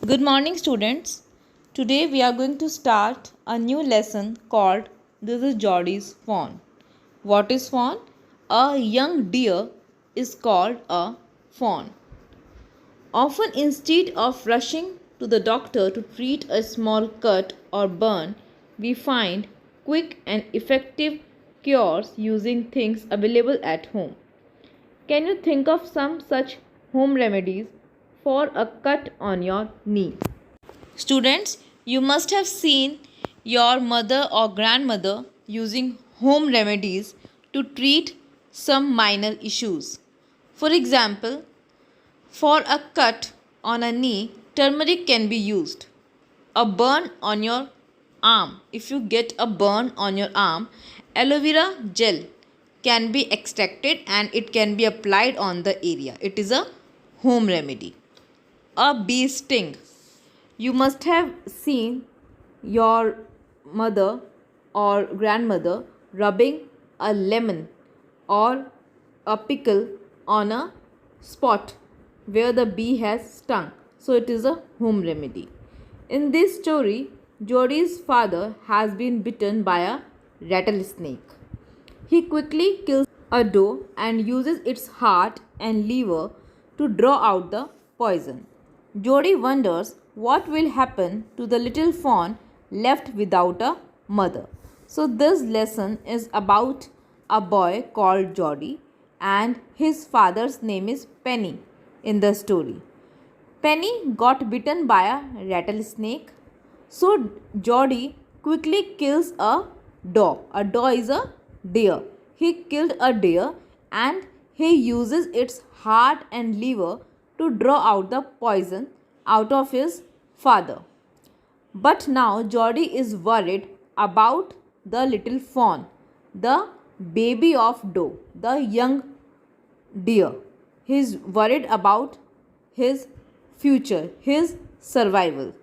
Good morning, students. Today we are going to start a new lesson called This is Geordie's Fawn. What is fawn? A young deer is called a fawn. Often, instead of rushing to the doctor to treat a small cut or burn, we find quick and effective cures using things available at home. Can you think of some such home remedies for a cut on your knee? Students, you must have seen your mother or grandmother using home remedies to treat some minor issues. For example, for a cut on a knee, turmeric can be used. A burn on your arm, if you get a burn on your arm, aloe vera gel can be extracted and it can be applied on the area. It is a home remedy. A bee sting. You must have seen your mother or grandmother rubbing a lemon or a pickle on a spot where the bee has stung. So it is a home remedy. In this story, Geordie's father has been bitten by a rattlesnake. He quickly kills a doe and uses its heart and liver to draw out the poison. Geordie wonders what will happen to the little fawn left without a mother. So this lesson is about a boy called Geordie and his father's name is Penny in the story. Penny got bitten by a rattlesnake. So Geordie quickly kills a doe. A doe is a deer. He killed a deer and he uses its heart and liver to draw out the poison out of his father. But now Geordie is worried about the little fawn, the baby of doe, the young deer. He is worried about his future, his survival.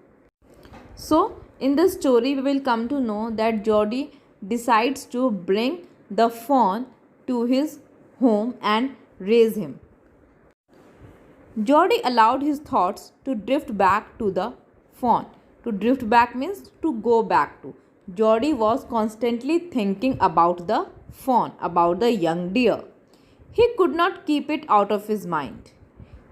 So, in the story, we will come to know that Geordie decides to bring the fawn to his home and raise him. Geordie allowed his thoughts to drift back to the fawn. To drift back means to go back to. Geordie was constantly thinking about the fawn, about the young deer. He could not keep it out of his mind.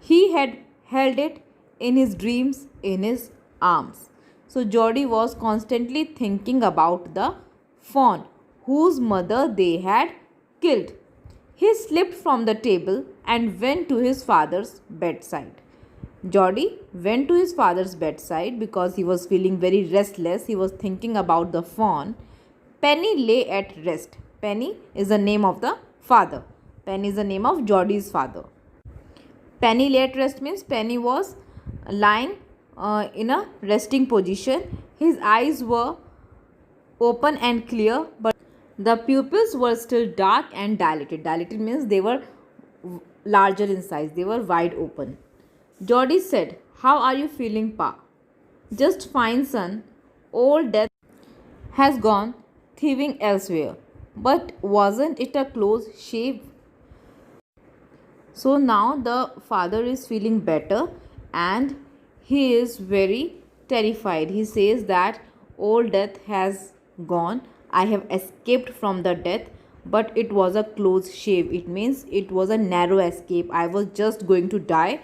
He had held it in his dreams, in his arms. So Geordie was constantly thinking about the fawn whose mother they had killed. He slipped from the table and went to his father's bedside. Geordie went to his father's bedside because he was feeling very restless. He was thinking about the fawn. Penny lay at rest. Penny is the name of the father. Penny is the name of Geordie's father. Penny lay at rest means Penny was lying in a resting position. His eyes were open and clear, but the pupils were still dark and dilated. Dilated means they were larger in size, they were wide open. Geordie said, "How are you feeling, Pa?" "Just fine, son. Old Death has gone thieving elsewhere." "But wasn't it a close shave?" So now the father is feeling better and he is very terrified. He says that old death has gone. I have escaped from the death, but it was a close shave. It means it was a narrow escape. I was just going to die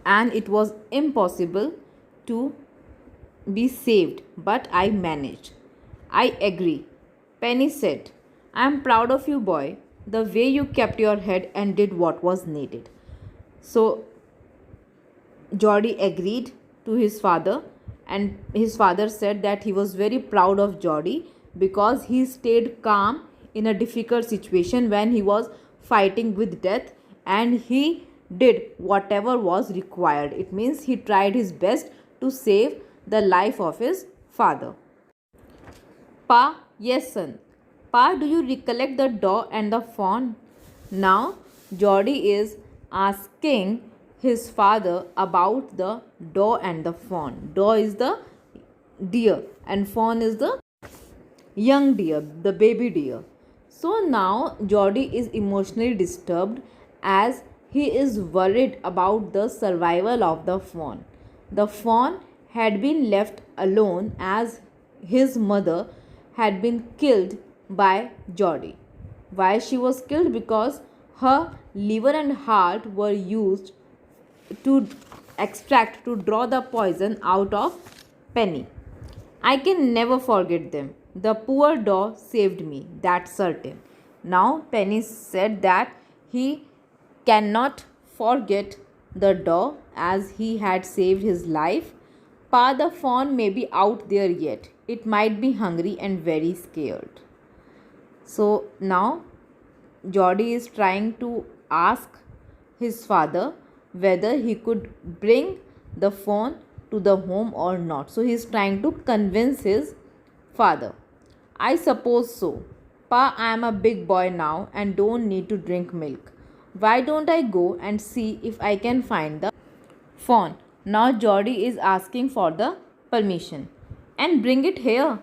and it was impossible to be saved, but I managed. "I agree," Penny said. "I am proud of you, boy, the way you kept your head and did what was needed." So Geordie agreed to his father, and his father said that he was very proud of Geordie because he stayed calm in a difficult situation when he was fighting with death, and he did whatever was required. It means he tried his best to save the life of his father. "Pa, yes, son. Pa, do you recollect the doe and the fawn?" Now Geordie is asking his father about the doe and the fawn. Doe is the deer and fawn is the young deer, the baby deer. So now Geordie is emotionally disturbed as he is worried about the survival of the fawn. The fawn had been left alone as his mother had been killed by Geordie. Why she was killed? Because her liver and heart were used to extract to draw the poison out of Penny. I can never forget them. The poor dog saved me, that's certain. Now Penny said that he cannot forget the dog as he had saved his life. Pa the fawn may be out there yet. It might be hungry and very scared. So now Geordie is trying to ask his father whether he could bring the fawn to the home or not. So he is trying to convince his father. I suppose so. Pa, I am a big boy now and don't need to drink milk. Why don't I go and see if I can find the fawn? Now Geordie is asking for the permission and bring it here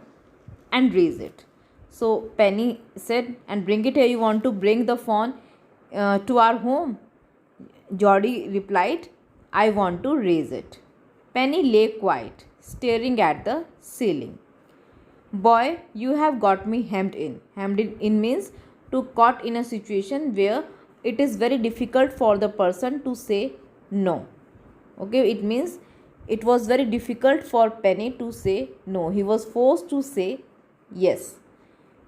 and raise it. So Penny said, and bring it here, you want to bring the fawn to our home? Geordie replied, I want to raise it. Penny lay quiet, staring at the ceiling. Boy, you have got me hemmed in. Hemmed in means to caught in a situation where it is very difficult for the person to say no. Okay, it means it was very difficult for Penny to say no. He was forced to say yes.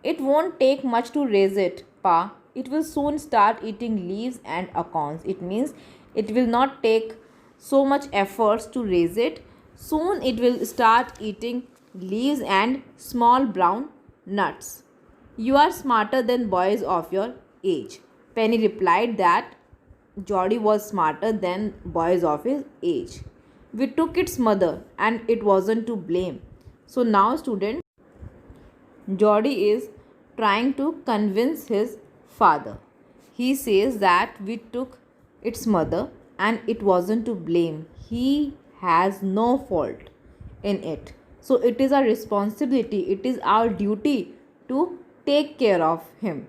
It won't take much to raise it, Pa. It will soon start eating leaves and acorns. It means it will not take so much efforts to raise it. Soon it will start eating leaves and small brown nuts. You are smarter than boys of your age. Penny replied that Geordie was smarter than boys of his age. We took its mother and it wasn't to blame. So now students, Geordie is trying to convince his father. He says that we took its mother and it wasn't to blame. He has no fault in it. So it is our responsibility, it is our duty to take care of him.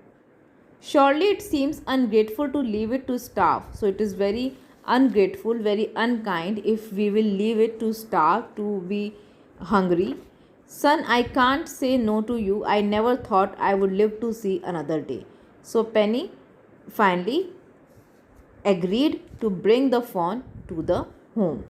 Surely it seems ungrateful to leave it to starve. So it is very ungrateful, very unkind if we will leave it to starve, to be hungry. Son, I can't say no to you. I never thought I would live to see another day. So Penny finally agreed to bring the fawn to the home.